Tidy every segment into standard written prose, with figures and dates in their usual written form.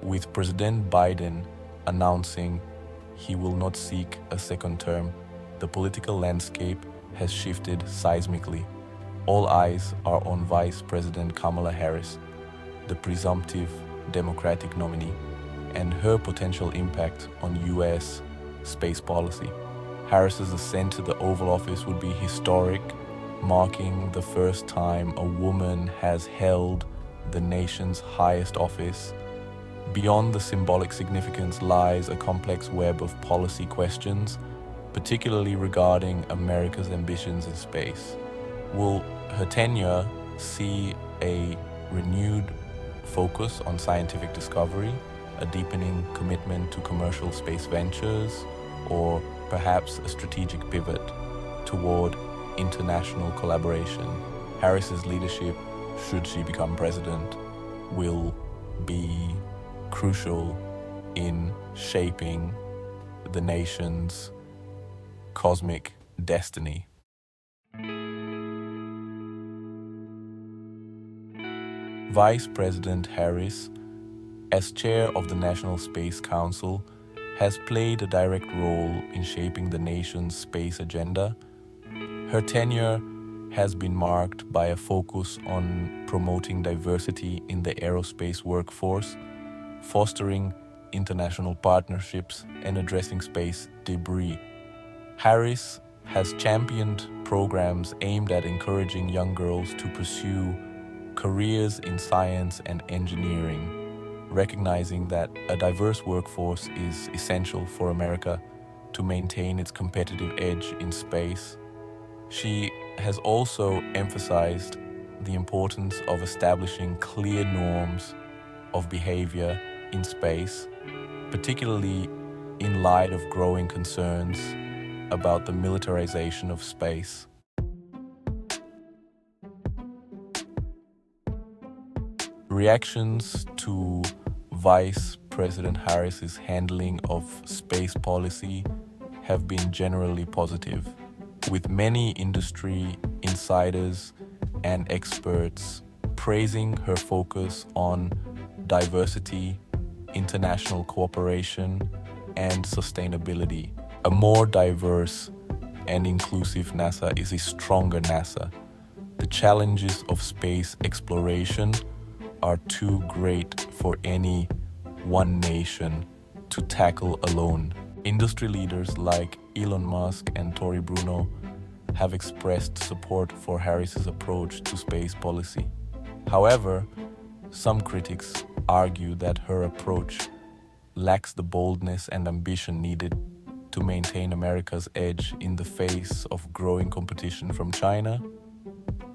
With President Biden announcing he will not seek a second term, the political landscape has shifted seismically. All eyes are on Vice President Kamala Harris, the presumptive Democratic nominee, and her potential impact on U.S. space policy. Harris's ascent to the Oval Office would be historic, marking the first time a woman has held the nation's highest office. Beyond the symbolic significance lies a complex web of policy questions, particularly regarding America's ambitions in space. Will her tenure see a renewed focus on scientific discovery, a deepening commitment to commercial space ventures, or perhaps a strategic pivot toward international collaboration? Harris's leadership, should she become president, will be crucial in shaping the nation's cosmic destiny. Vice President Harris, as chair of the National Space Council, has played a direct role in shaping the nation's space agenda. Her tenure has been marked by a focus on promoting diversity in the aerospace workforce, fostering international partnerships, and addressing space debris. Harris has championed programs aimed at encouraging young girls to pursue careers in science and engineering, recognizing that a diverse workforce is essential for America to maintain its competitive edge in space. She has also emphasized the importance of establishing clear norms of behavior in space, particularly in light of growing concerns about the militarization of space. Reactions to Vice President Harris's handling of space policy have been generally positive, with many industry insiders and experts praising her focus on diversity, international cooperation, and sustainability. A more diverse and inclusive NASA is a stronger NASA. The challenges of space exploration are too great for any one nation to tackle alone. Industry leaders like Elon Musk and Tory Bruno have expressed support for Harris's approach to space policy. However, some critics argue that her approach lacks the boldness and ambition needed to maintain America's edge in the face of growing competition from China.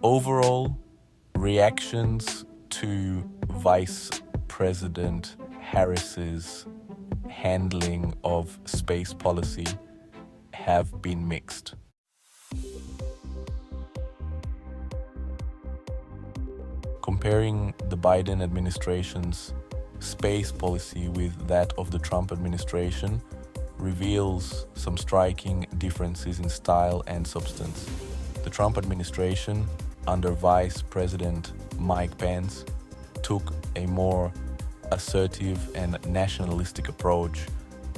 Overall, reactions to Vice President Harris's handling of space policy have been mixed. Comparing the Biden administration's space policy with that of the Trump administration reveals some striking differences in style and substance. The Trump administration, under Vice President Mike Pence, took a more assertive and nationalistic approach,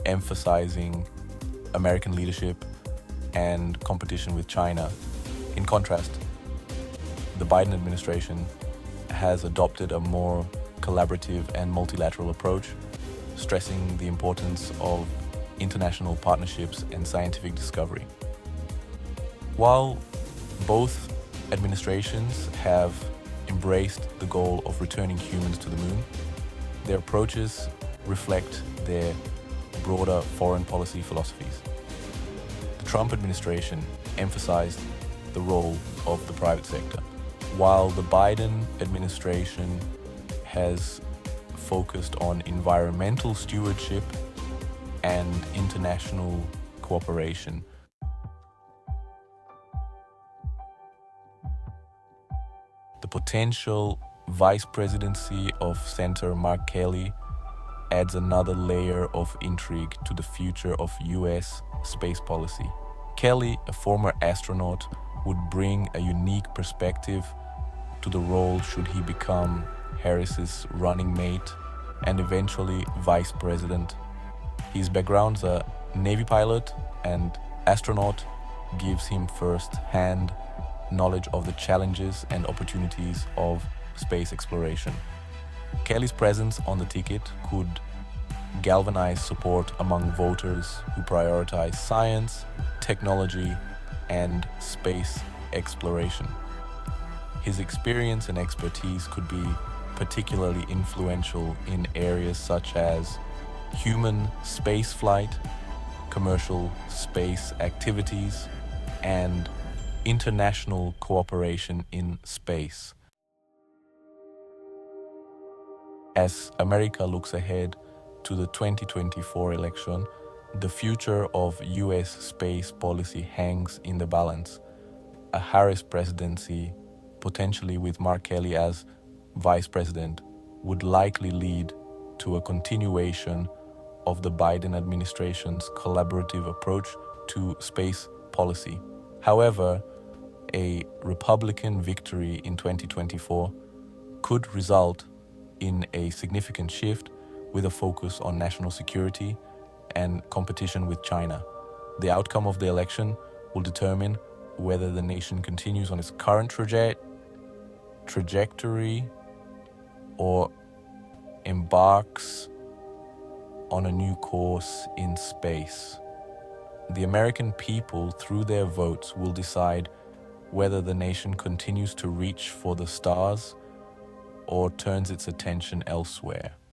emphasizing American leadership and competition with China. In contrast, the Biden administration has adopted a more collaborative and multilateral approach, stressing the importance of international partnerships and scientific discovery. While both administrations have embraced the goal of returning humans to the moon, their approaches reflect their broader foreign policy philosophies. The Trump administration emphasized the role of the private sector, while the Biden administration has focused on environmental stewardship and international cooperation. The potential vice presidency of Senator Mark Kelly adds another layer of intrigue to the future of US space policy. Kelly, a former astronaut, would bring a unique perspective to the role should he become Harris's running mate and eventually Vice President. His background's a Navy pilot and astronaut gives him first-hand knowledge of the challenges and opportunities of space exploration. Kelly's presence on the ticket could galvanize support among voters who prioritize science, technology, and space exploration. His experience and expertise could be particularly influential in areas such as human spaceflight, commercial space activities, and international cooperation in space. As America looks ahead to the 2024 election, the future of US space policy hangs in the balance. A Harris presidency, potentially with Mark Kelly as vice president, would likely lead to a continuation of the Biden administration's collaborative approach to space policy. However, a Republican victory in 2024 could result in a significant shift with a focus on national security and competition with China. The outcome of the election will determine whether the nation continues on its current trajectory or embarks on a new course in space. The American people, through their votes, will decide whether the nation continues to reach for the stars or turns its attention elsewhere.